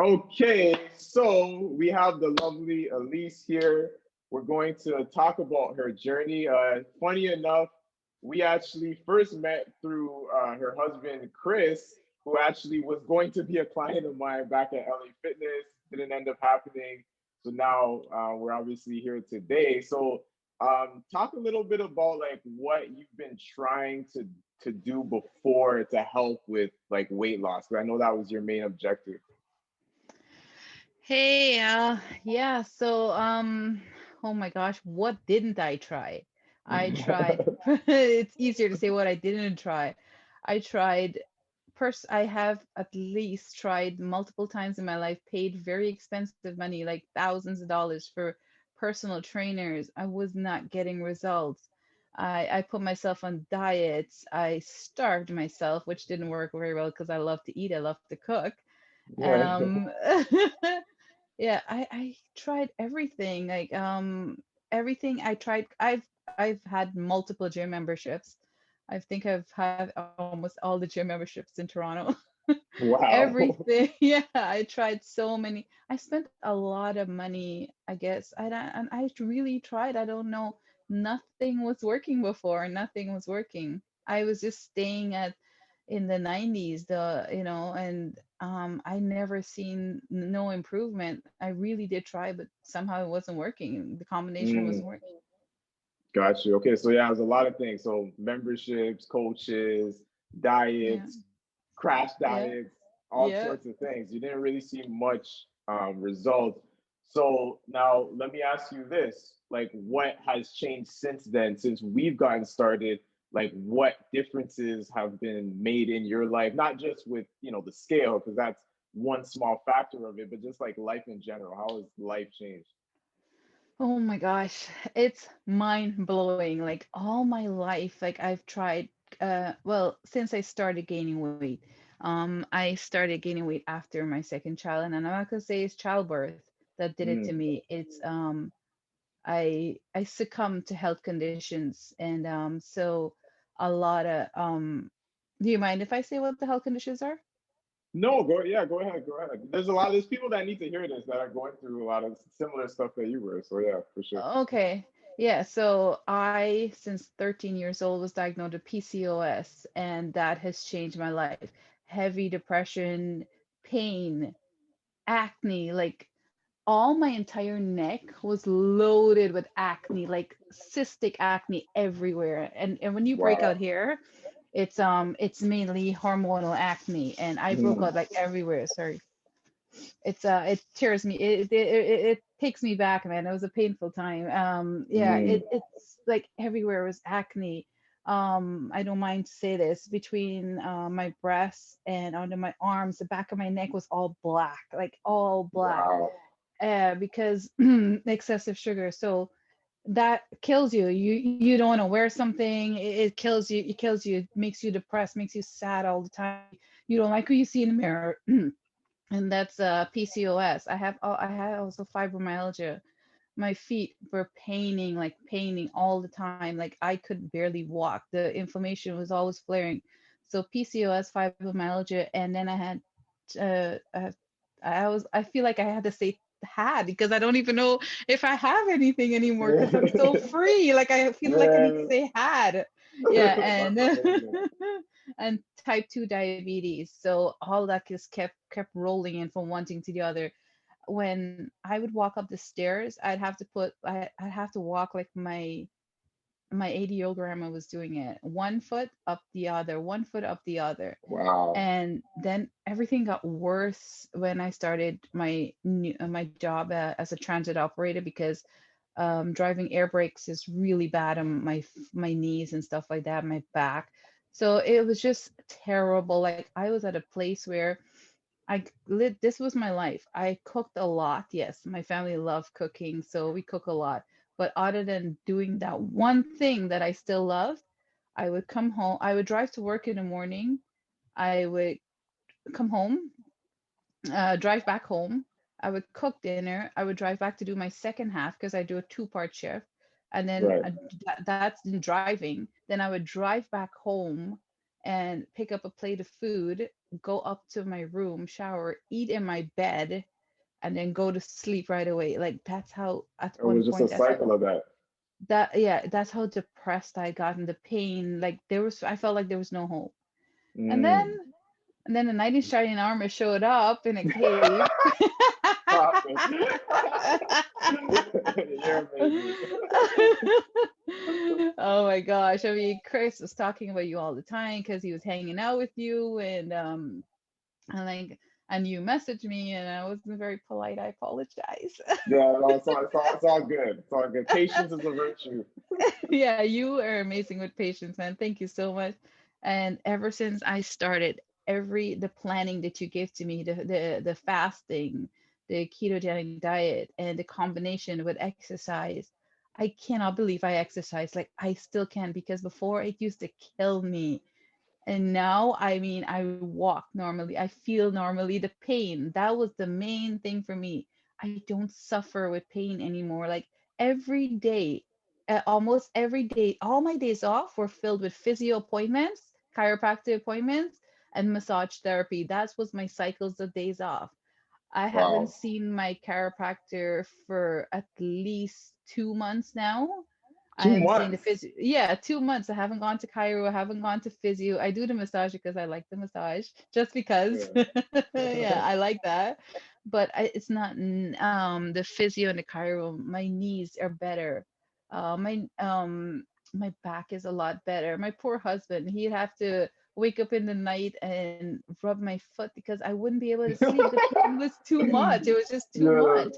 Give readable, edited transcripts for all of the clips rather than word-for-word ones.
Okay, so we have the lovely Elise here. We're going to talk about her journey. Funny enough, we actually first met through her husband, Chris, who actually was going to be a client of mine back at LA Fitness. Didn't end up happening. So now we're obviously here today. So talk a little bit about like what you've been trying to do before to help with like weight loss. Because I know that was your main objective. Hey, yeah, oh my gosh, what didn't I try? I tried, it's easier to say what I didn't try. I tried, I have at least tried multiple times in my life, paid very expensive money, like thousands of dollars for personal trainers. I was not getting results. I put myself on diets. I starved myself, which didn't work very well because I love to eat, I love to cook. Right. Um, Yeah, I tried everything. Everything I tried. I've had multiple gym memberships. I think I've had almost all the gym memberships in Toronto. Wow. Everything. Yeah, I tried so many. I spent a lot of money, I guess. And I really tried. I don't know. Nothing was working before. Nothing was working. I was just staying at in the 90s, and I never seen no improvement. I really did try, but somehow it wasn't working. The combination wasn't Mm, working. got you. Okay, so yeah, there's a lot of things. So memberships, coaches, Yeah, diets, crash yeah, diets, all yeah. sorts of things. You didn't really see much results. So now let me ask you this: like, what has changed since then, since we've gotten started? Like, what differences have been made in your life? Not just with the scale, because that's one small factor of it, but just like life in general. How has life changed? Oh my gosh, it's mind blowing. Like all my life, like I've tried, well, since I started gaining weight. I started gaining weight after my second child, and I'm not gonna say it's childbirth that did it to Mm. me. It's I succumbed to health conditions, and so a lot of do you mind if I say what the health conditions are? No, go yeah, go ahead, go ahead. There's people that need to hear this that are going through a lot of similar stuff that you were. So yeah, for sure. Okay. Yeah, so I, since 13 years old, was diagnosed with PCOS, and that has changed my life. Heavy depression, pain, acne, like all my entire neck was loaded with acne, like cystic acne everywhere. And when you break out Wow. here, it's mainly hormonal acne, and I broke Mm, out like everywhere. Sorry. It tears me, it takes me back, man. It was a painful time. Yeah, mm, it's like everywhere was acne. I don't mind to say this, between my breasts and under my arms, the back of my neck was all black, like all black, wow. because excessive sugar. So that kills you. You don't want to wear something. It kills you. It kills you. It makes you depressed, makes you sad all the time. You don't like who you see in the mirror. And that's PCOS. I had also fibromyalgia. My feet were paining, like paining all the time. Like I could barely walk. The inflammation was always flaring. So PCOS, fibromyalgia, and then I had I feel like I had to say had, because I don't even know if I have anything anymore because I'm so free. Like I feel like I need to Man, say had. Yeah, and that's amazing. and type 2 diabetes. So all that just kept rolling in from one thing to the other. When I would walk up the stairs, I'd have to walk like my 80-year-old grandma was doing it. One foot up the other, one foot up the other. Wow. And then everything got worse when I started my job as a transit operator, because driving air brakes is really bad on my knees and stuff like that, my back. So it was just terrible. Like I was at a place where this was my life. I cooked a lot. Yes, my family loved cooking, so we cook a lot. But other than doing that one thing that I still loved, I would come home. I would drive to work in the morning. I would come home, drive back home. I would cook dinner. I would drive back to do my second half because I do a two-part shift, and then Right. that's in driving. Then I would drive back home, and pick up a plate of food, go up to my room, shower, eat in my bed, and then go to sleep right away. Like that's how at It one was just a point cycle of that. that's how depressed I got, and the pain, like I felt like there was no hope. And then Mm. a knight in shining armor showed up in a cave. Stop it. You're amazing. Oh my gosh. I mean, Chris was talking about you all the time because he was hanging out with you, and like, and you messaged me and I wasn't very polite. I apologize. Yeah, no, it's all good. It's all good. Patience is a virtue. Yeah, you are amazing with patience, man. Thank you so much. And ever since I started the planning that you gave to me, the fasting, the ketogenic diet, and the combination with exercise, I cannot believe I exercise. Like I still can, because before it used to kill me. And now, I mean, I walk normally, I feel normally. The pain, that was the main thing for me. I don't suffer with pain anymore. Like every day, almost every day, all my days off were filled with physio appointments, chiropractic appointments, and massage therapy. That was my cycles of days off. I haven't Wow. seen my chiropractor for at least 2 months now. I Two am seeing the months. physio. Yeah, 2 months. I haven't gone to Cairo. I haven't gone to physio. I do the massage because I like the massage, just because. Yeah. Yeah, I like that. But it's not the physio and the Cairo. My knees are better. My back is a lot better. My poor husband, he'd have to wake up in the night and rub my foot because I wouldn't be able to sleep. The pain was too much. It was just too Yeah. much.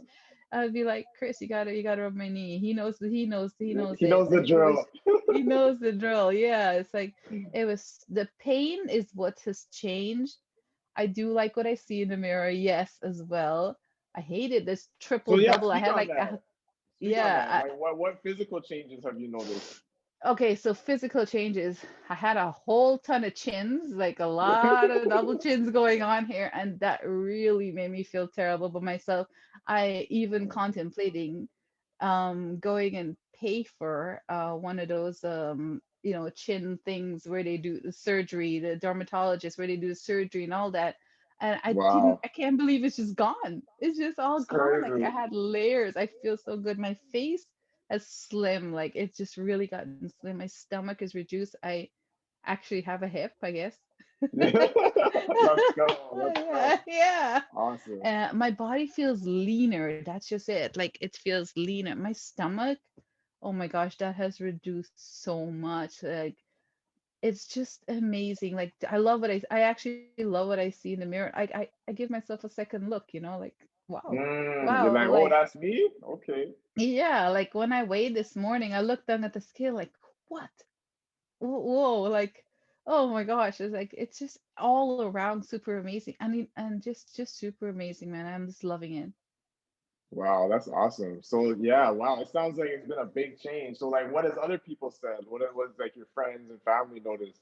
I'd be like, Chris, you gotta rub my knee. He knows He it. knows the It drill. was, he knows the drill. Yeah, it's like it was. The pain is what has changed. I do like what I see in the mirror, yes, as well. I hated this So triple yeah, double. I speak had on like, that. Speak on that. yeah. Like what physical changes have you noticed? Okay, so physical changes. I had a whole ton of chins, like a lot of double chins going on here, and that really made me feel terrible about myself. I even contemplating going and pay for one of those chin things where they do the surgery, the dermatologist where they do the surgery and all that. And Wow. I can't believe it's just gone. It's just all It's gone. Like I crazy. had layers. I feel so good. My face has slim. Like it's just really gotten slim. My stomach is reduced. I actually have a hip, I guess. Let's go. Let's go. Yeah, yeah. Awesome. My body feels leaner. That's just it. Like it feels leaner. My stomach, oh my gosh, that has reduced so much. Like it's just amazing. Like I actually love what I see in the mirror. I give myself a second look, like wow. You're Wow, like, oh, like that's me? Okay. yeah, like when I weighed this morning, I looked down at the scale like, what? Whoa, like oh my gosh, it's just all around super amazing. I mean, and just super amazing, man. I'm just loving it. Wow, that's awesome. So yeah, wow. It sounds like it's been a big change. So like what has other people said? What like your friends and family noticed?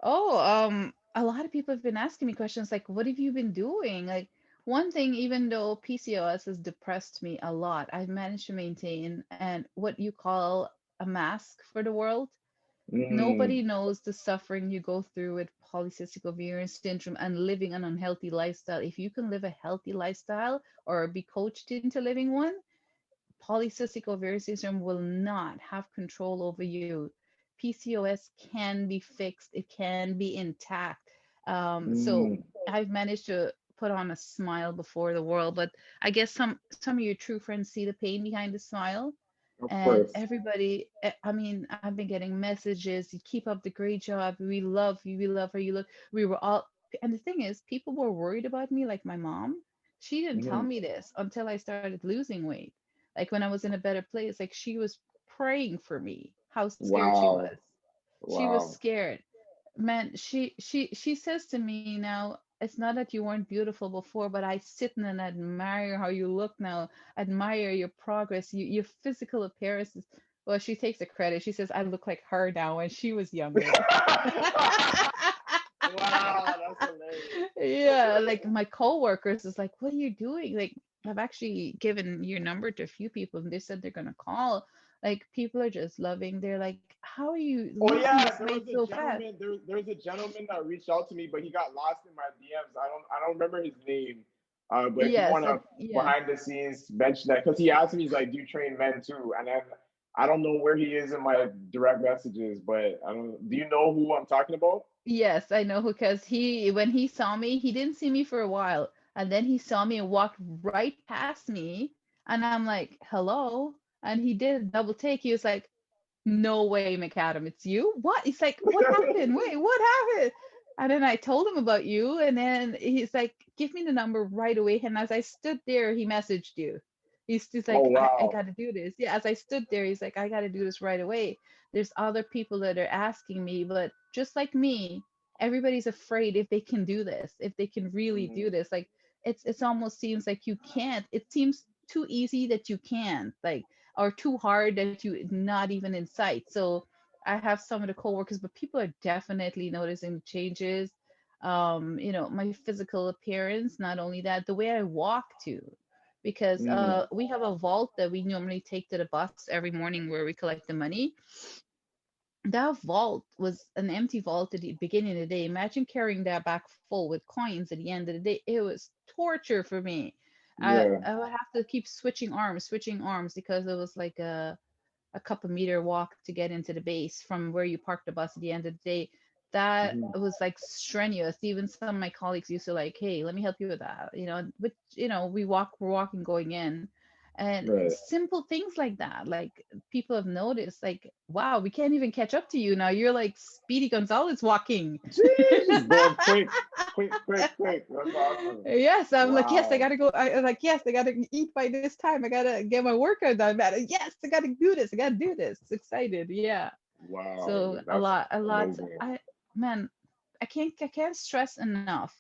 Oh, a lot of people have been asking me questions like, what have you been doing? Like, one thing, even though PCOS has depressed me a lot, I've managed to maintain and what you call a mask for the world. Mm, Nobody knows the suffering you go through with polycystic ovarian syndrome and living an unhealthy lifestyle. If you can live a healthy lifestyle or be coached into living one, polycystic ovarian syndrome will not have control over you. PCOS can be fixed, it can be intact. So mm, I've managed to put on a smile before the world, but I guess some of your true friends see the pain behind the smile. of And course. everybody, I mean, I've been getting messages, you keep up the great job, we love you, we love her, you look, we were all, and the thing is, people were worried about me, like my mom. She didn't tell Mhm. me this until I started losing weight, like when I was in a better place. Like she was praying for me, how scared she was. Wow. She was Wow. scared, man. She says to me now, it's not that you weren't beautiful before, but I sit and admire how you look now, admire your progress, your physical appearances. Well, she takes the credit. She says I look like her now when she was younger. Wow, that's hilarious. Yeah, like my coworkers is like, what are you doing? Like, I've actually given your number to a few people and they said they're gonna call. Like people are just loving. They're like, how are you Oh losing yeah, this there was weight a so fast? gentleman. There's a gentleman that reached out to me, but he got lost in my DMs. I don't remember his name. But if you Yes, want to yeah. behind the scenes mention that, because he asked me, he's like, "Do you train men too?" And then I don't know where he is in my direct messages, but I don't. Do you know who I'm talking about? Yes, I know because he when he saw me, he didn't see me for a while, and then he saw me and walked right past me, and I'm like, "Hello," and he did a double take. He was like, "No way, McAdam, it's you? What?" He's like, "What happened? Wait, what happened?" And then I told him about you, and then he's like, "Give me the number right away." And as I stood there, he messaged you. He's just Oh like, I wow. gotta do this. Yeah, as I stood there, he's like, I gotta do this right away. There's other people that are asking me, but just like me, everybody's afraid if they can do this, if they can really do Mm, this. Like it's almost seems like you can't. It seems too easy that you can't, like, or too hard that you not even in sight. So I have some of the coworkers, but people are definitely noticing the changes. My physical appearance, not only that, the way I walk too. Because mm, we have a vault that we normally take to the bus every morning where we collect the money. That vault was an empty vault at the beginning of the day. Imagine carrying that back full with coins at the end of the day. It was torture for me. yeah. I would have to keep switching arms because it was like a couple meter walk to get into the base from where you park the bus at the end of the day. That Mhm. was like strenuous. Even some of my colleagues used to like, hey, let me help you with that. But we're walking going in. And Right. simple things like that, like people have noticed, like, wow, we can't even catch up to you now. You're like Speedy Gonzalez walking. Jeez, just going quick, quick, quick, quick. That's awesome. Yes, I'm like, yes, I Wow. gotta go. I'm like, yes, I gotta eat by this time. I gotta get my workout done, man. Yes, I gotta do this. I gotta do this. Excited, yeah. Wow. So That's a lot. amazing. Man, I can't stress enough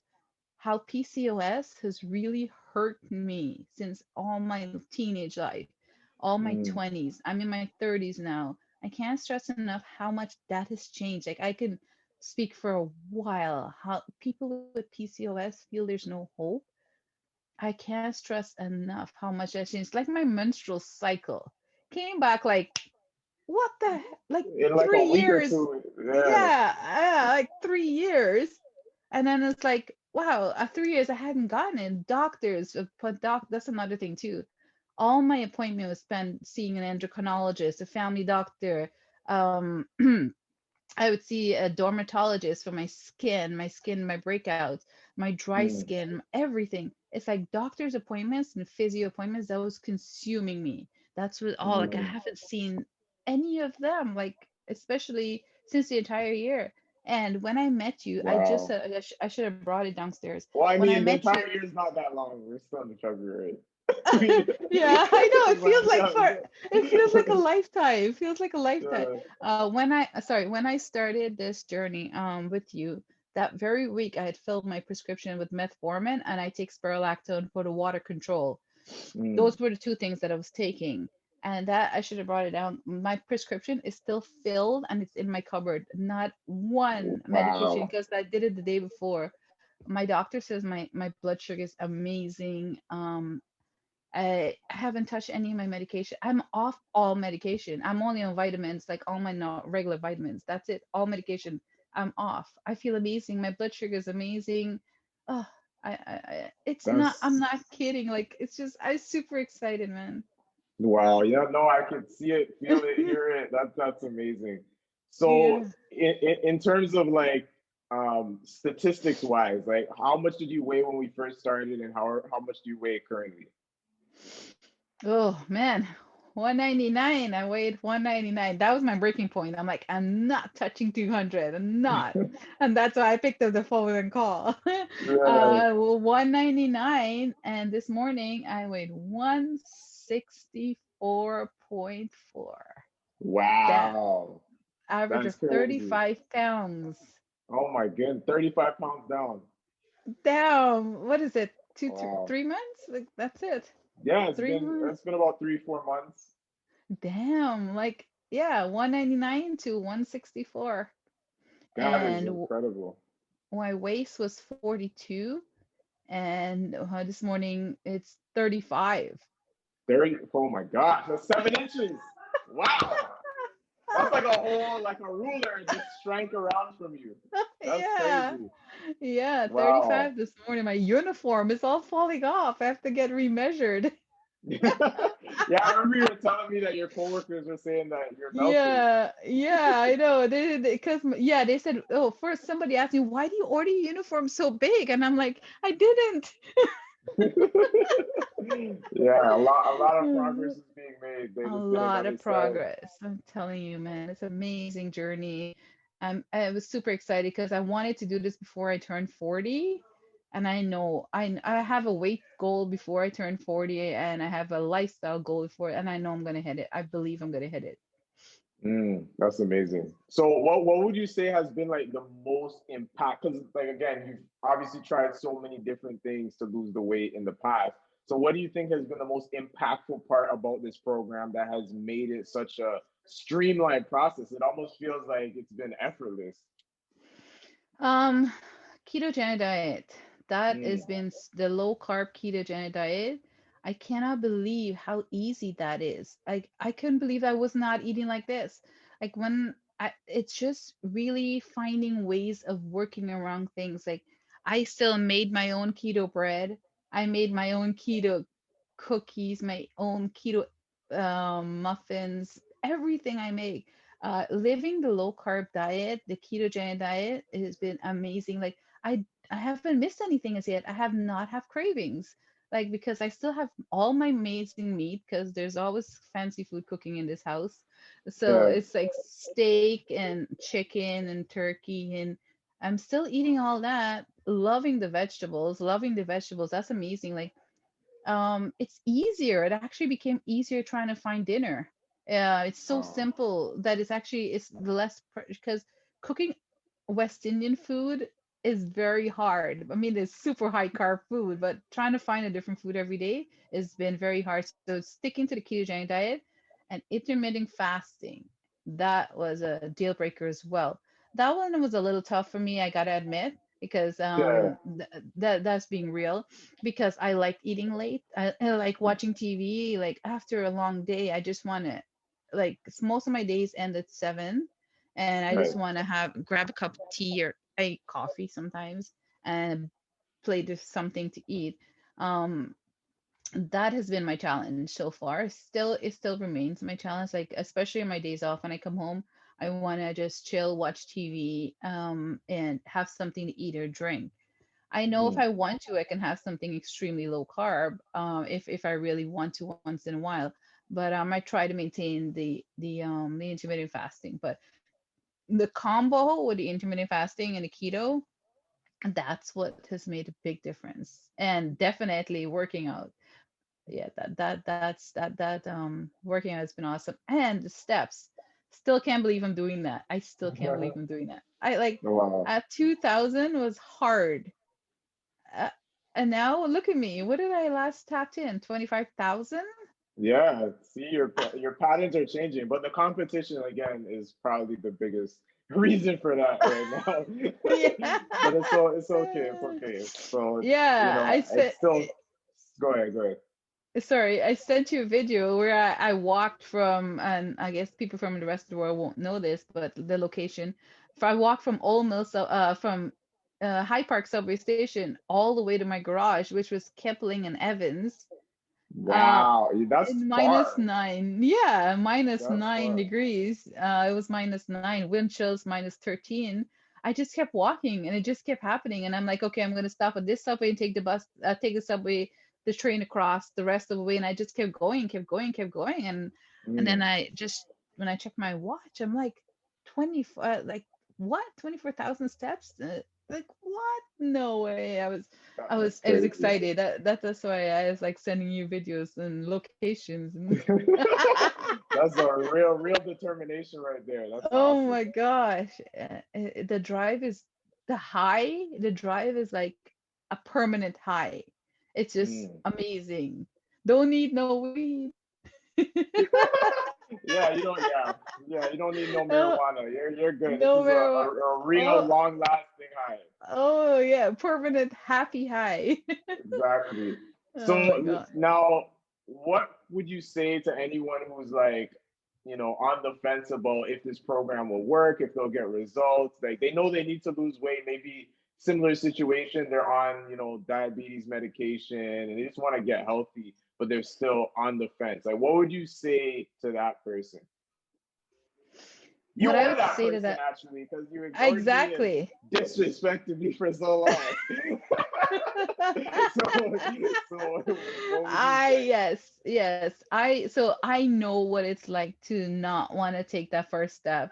how PCOS has really hurt me since all my teenage life, all my Mm, 20s. I'm in my 30s now. I can't stress enough how much that has changed. Like I can speak for a while how people with PCOS feel there's no hope. I can't stress enough how much that changed. Like my menstrual cycle came back like what the like in like a three week or years. two. Yeah. Yeah, like 3 years. And then it's like, wow, 3 years I hadn't gotten in. Doctors, but that's another thing too. All my appointment was spent seeing an endocrinologist, a family doctor. Um, I would see a dermatologist for my skin, my breakouts, my dry Mm, skin, everything. It's like doctor's appointments and physio appointments that was consuming me. That's what all like I mm. haven't seen any of them, like especially since the entire year. And when I met you, I just Wow. I should have brought it downstairs. Well, I When I mean, the met you, entire year is not that long. We're still in February. yeah, I know. It feels But like yeah, it feels like a lifetime. It feels like a lifetime. yeah. When I started this journey with you, that very week I had filled my prescription with metformin and I take spirulactone for the water control. Mm, Those were the two things that I was taking. And that I should have brought it down. My prescription is still filled and it's in my cupboard. Not one medication wow. because I did it the day before. My doctor says my blood sugar is amazing. I haven't touched any of my medication. I'm off all medication. I'm only on vitamins, like all my not regular vitamins. That's it. All medication. I'm off. I feel amazing. My blood sugar is amazing. Oh, it's not. I'm That's not kidding. Like it's just. I'm super excited, man. wow. Yeah, no, I can see it, feel it, hear it. That's amazing. So Yeah. in terms of like statistics wise, like how much did you weigh when we first started and how much do you weigh currently? Oh man. 199. I weighed 199. That was my breaking point. I'm like, I'm not touching 200. I'm not. And that's why I picked up the phone and call. Right. 199. And this morning I weighed 164.4. That Wow. average That's of crazy. 35 pounds. Oh my goodness. 35 pounds down. Damn. What is it? Wow. 3 months? Like, that's it. Yeah, Three months. it's been about 3, 4 months. Damn. Like, yeah, 199 to 164. That And is incredible. my waist was 42 and this morning it's 35. 30, oh my gosh, that's 7 inches. Wow. That's like a whole, like a ruler just shrank around from you. That's Yeah. crazy. Yeah, Wow. 35 this morning. My uniform is all falling off. I have to get remeasured. Yeah, I remember you were telling me that your coworkers were saying that you're melting. Yeah, yeah, I know. Because yeah, they said, oh, first somebody asked me, why do you order your uniform so big? And I'm like, I didn't. Yeah, a lot of progress is being made. They A just did it lot because they of said, progress. I'm telling you, man, it's an amazing journey. I was super excited because I wanted to do this before I turned 40. And I know I have a weight goal before I turn 40, and I have a lifestyle goal before, and I know I'm gonna hit it. I believe I'm gonna hit it. That's amazing. So what would you say has been like the most impact? Because like again, you've obviously tried so many different things to lose the weight in the past. So what do you think has been the most impactful part about this program that has made it such a streamlined process? It almost feels like it's been effortless. Um, Ketogenic diet. That has Mm, been the low carb ketogenic diet. I cannot believe how easy that is. I couldn't believe I was not eating like this. Like it's just really finding ways of working around things. Like I still made my own keto bread. I made my own keto cookies, my own keto muffins, everything I make. Living the low carb diet, the ketogenic diet, has been amazing. Like I haven't missed anything as yet. I have not have cravings. Like because I still have all my amazing meat because there's always fancy food cooking in this house. So yeah, it's like steak and chicken and turkey, and I'm still eating all that, loving the vegetables, loving the vegetables. That's amazing. Like it's easier, it actually became easier trying to find dinner. It's so wow, simple that it's less because cooking West Indian food is very hard. I mean, it's super high carb food, but trying to find a different food every day has been very hard. So sticking to the ketogenic diet and intermittent fasting, that was a deal breaker as well. That one was a little tough for me, I gotta admit, because yeah, that's being real, because I like eating late. I like watching TV. Like after a long day, I just want to, like most of my days end at 7, and I just right. want to have grab a cup of tea or a coffee sometimes and play with something to eat. Um, that has been my challenge so far. Still, it still remains my challenge. Like especially on my days off when I come home, I want to just chill, watch TV, and have something to eat or drink. I know if Mm, I want to, I can have something extremely low carb, if I really want to once in a while. But I try to maintain the intermittent fasting. But the combo with the intermittent fasting and the keto, that's what has made a big difference. And definitely working out. Yeah, that working out has been awesome. And the steps. Still can't believe I'm doing that. I still can't believe I'm doing that. I like wow. at 2000 was hard. Uh, and now look at me. What did I last tapped in? 25,000? Yeah, see, your patterns are changing, but the competition again is probably the biggest reason for that right now. Yeah. But it's okay, it's okay. So Yeah, I it's said, still go ahead, go ahead. sorry, I sent you a video where I walked from, and I guess people from the rest of the world won't know this, but the location. I walked from Old Mill, from Hyde Park subway station all the way to my garage, which was Kipling and Evans. Uh, Wow, that's in far. -9. Yeah, minus That's 9 far. degrees. It was -9, wind chills -13. I just kept walking and it just kept happening. And I'm like, okay, I'm gonna stop at this subway and take the bus, take the subway, the train across the rest of the way. And I just kept going, kept going, kept going. And then Mm, I just when I checked my watch, I'm like 24, like what? 24,000 steps? Like what? No way. that's I was crazy. excited. That's why I was like sending you videos and locations and That's a real determination right there. That's oh awesome. my gosh. The drive is the drive is like a permanent high. It's just Mm. amazing. Don't need no weed. Yeah, you don't need no Oh, marijuana. You're good. This is nowhere. a real Oh, long lasting high. oh yeah, permanent happy high. Exactly. Oh my So God. now, what would you say to anyone who's like, on the fence about if this program will work, if they'll get results. Like they know they need to lose weight, maybe similar situation. They're on, diabetes medication and they just want to get healthy, but they're still on the fence. Like, what would you say to that person? You What I are would that say to person that, actually, because you ignored me and exactly. disrespected me for so long. So what would you I say? yes. I know what it's like to not want to take that first step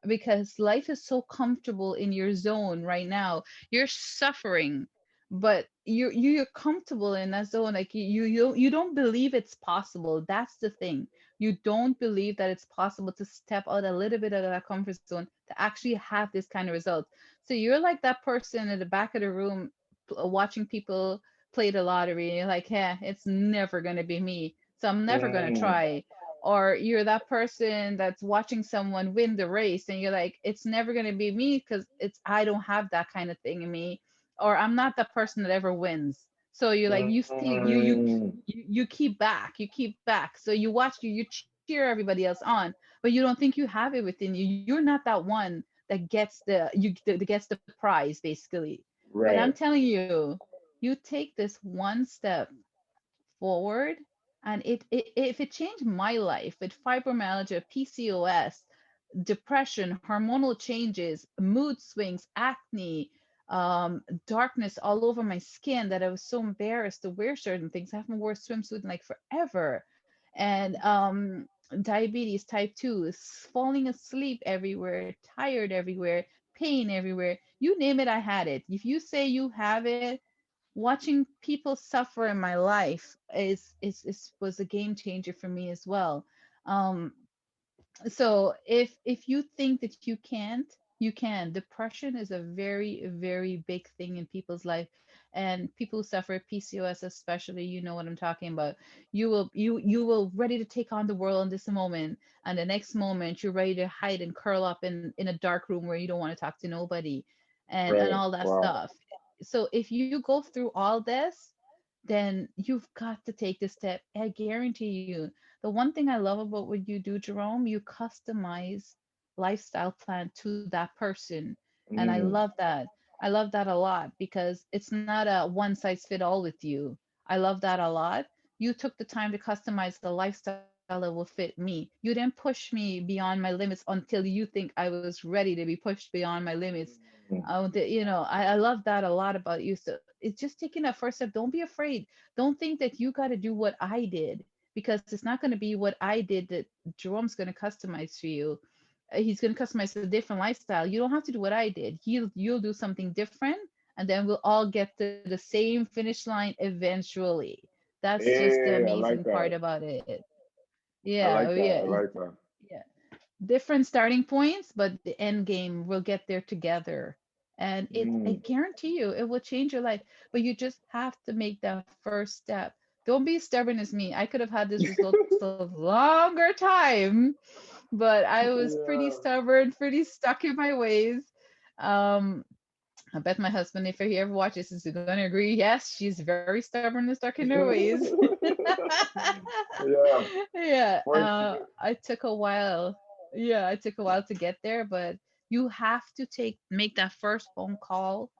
because life is so comfortable in your zone right now. You're suffering, but you're comfortable in that zone. Like you don't believe it's possible. That's the thing. You don't believe that it's possible to step out a little bit out of that comfort zone to actually have this kind of result. So you're like that person at the back of the room watching people play the lottery and you're like, yeah, it's never going to be me. So I'm never going to Mm, try. Or you're that person that's watching someone win the race and you're like, it's never going to be me because I don't have that kind of thing in me. Or I'm not that person that ever wins. So you're like, you still, mm, you keep back. So you cheer everybody else on, but you don't think you have it within you. You're not that one that gets the prize basically. But I'm right. telling you, you take this one step forward and if it changed my life with fibromyalgia, PCOS, depression, hormonal changes, mood swings, acne, darkness all over my skin that I was so embarrassed to wear certain things. I haven't worn a swimsuit in like forever. And diabetes type 2, falling asleep everywhere, tired everywhere, pain everywhere. You name it, I had it. If you say you have it, watching people suffer in my life is was a game changer for me as well. Um, so if you think that you can't, you can. Depression is a very big thing in people's life, and people who suffer PCOS especially, you know what I'm talking about. You will ready to take on the world in this moment, and the next moment you're ready to hide and curl up in a dark room where you don't want to talk to nobody, and Right. all that Wow. stuff. So if you go through all this, then you've got to take this step. I guarantee you. The one thing I love about what you do, Jerome, you customize lifestyle plan to that person. And I love Mm, that. I love that a lot because it's not a one size fit all with you. I love that a lot. You took the time to customize the lifestyle that will fit me. You didn't push me beyond my limits until you think I was ready to be pushed beyond my limits. mm, I love that a lot about you. So it's just taking that first step. Don't be afraid. Don't think that you got to do what I did because it's not going to be what I did that Jerome's going to customize for you. He's going to customize a different lifestyle. You don't have to do what I did. You'll do something different, and then we'll all get to the same finish line eventually. That's just the hey, I amazing like part that. about it. I Yeah, oh like that. yeah, I like that. yeah. Different starting points, but the end game will get there together. And I Mm. guarantee you, it will change your life. But you just have to make that first step. Don't be stubborn as me. I could have had this result a longer time, but I was pretty Yeah. stubborn, pretty stuck in my ways. Um, I bet my husband, if he ever watches this, is going to agree. Yes, she's very stubborn and stuck in her ways. Yeah, Yeah, for sure. I took a while. Yeah, I took a while to get there, but you have to make that first phone call.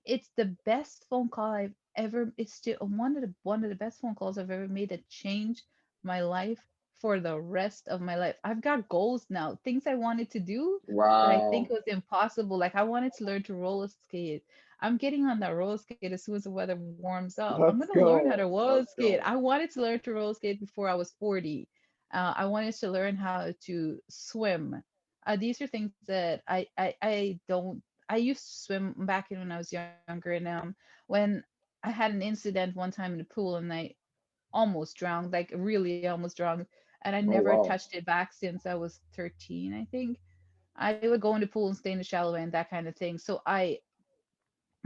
It's the best phone call I've ever. It's still one of the best phone calls I've ever made that changed my life for the rest of my life. I've got goals now, things I wanted to do that I think Wow. was impossible. Like I wanted to learn to roller skate. I'm getting on that roller skate as soon as the weather warms up. I'm gonna Let's learn how to go. roller Let's skate. I go. wanted to learn to roller skate before I was 40. I wanted to learn how to swim. These are things that I don't. I used to swim back in when I was younger, and when I had an incident one time in the pool and I almost drowned, like really almost drowned, and I Oh, never wow. touched it back since I was 13, I think. I would go in the pool and stay in the shallow end, that kind of thing. So I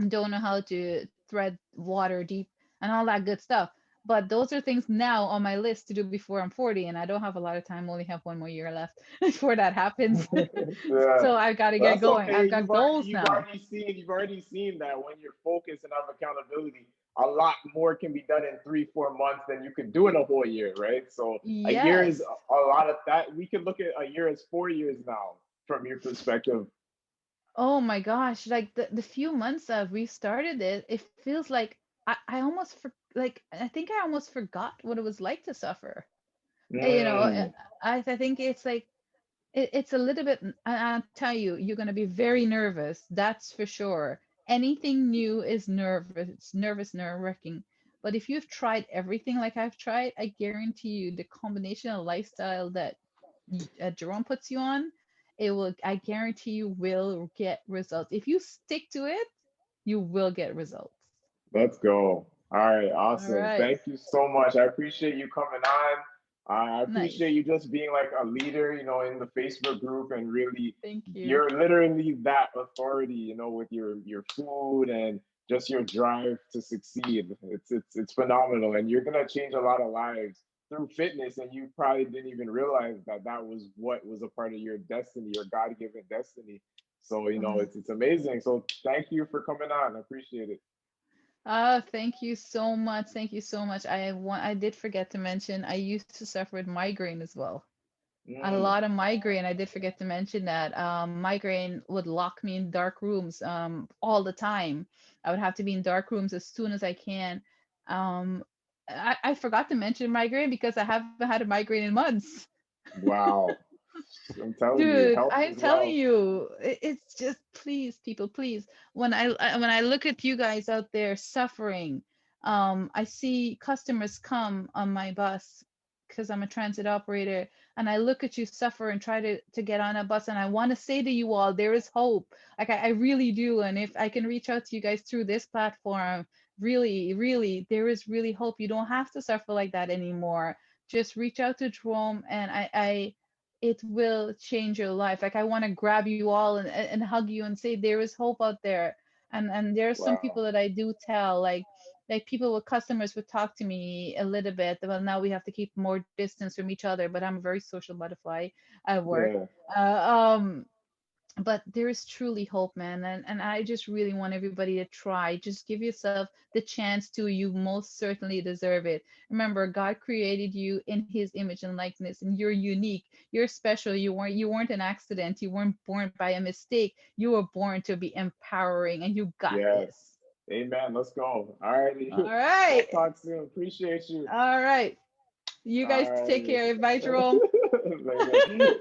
don't know how to thread water deep and all that good stuff. But those are things now on my list to do before I'm 40, and I don't have a lot of time. Only have one more year left before that happens. Yeah. So I've got to get That's going. okay. I've got goals now. You've already seen that when you're focused and have accountability. a lot more can be done in 3, 4 months than you could do in a whole year, right? So a year is Yes. a lot of that. We could look at a year as 4 years now from your perspective. Oh my gosh, like the few months that we started it, it feels like I almost like I think I almost forgot what it was like to suffer. You know, Mm, I think it's like it's a little bit, I'll tell you, you're going to be very nervous. That's for sure. Anything new is nervous, nerve-wracking. But if you've tried everything like I've tried, I guarantee you the combination of lifestyle that Jerome puts you on, I guarantee you will get results. If you stick to it, you will get results. let's go. All right, All awesome. right. Thank you so much. I appreciate you coming on. I appreciate Nice. you just being like a leader, in the Facebook group, and really, Thank you. you're literally that authority, with your food and just your drive to succeed. It's phenomenal, and you're gonna change a lot of lives through fitness, and you probably didn't even realize that that was what was a part of your destiny, your God-given destiny. So, Uh, it's amazing. So thank you for coming on. I appreciate it. Thank you so much. Thank you so much. I did forget to mention I used to suffer with migraine as well. A Mm, lot of migraine. I did forget to mention that. Migraine would lock me in dark rooms all the time. I would have to be in dark rooms as soon as I can. Um, I forgot to mention migraine because I haven't had a migraine in months. wow. I'm telling you, Dude, health I'm is telling wealth. you, it's just please, people, please. When I look at you guys out there suffering, I see customers come on my bus because I'm a transit operator, and I look at you suffer and try to get on a bus, and I want to say to you all, there is hope. Like I really do, and if I can reach out to you guys through this platform, really, really, there is really hope. You don't have to suffer like that anymore. Just reach out to Jerome, and I it will change your life. Like I want to grab you all and hug you and say there is hope out there. And there are some Wow. people that I do tell, like people with customers would talk to me a little bit. Well, now we have to keep more distance from each other, but I'm a very social butterfly at work. Yeah. Um, but there is truly hope, man, and I just really want everybody to try. Just give yourself the chance to. You most certainly deserve it. Remember, God created you in his image and likeness, and you're unique, you're special. You weren't an accident, you weren't born by a mistake, you were born to be empowering, and you got this. Yes. Amen. Let's go. All righty. All We'll right. talk soon. Appreciate you. All right, you guys All take righty. care. Bye, Jerome. Later.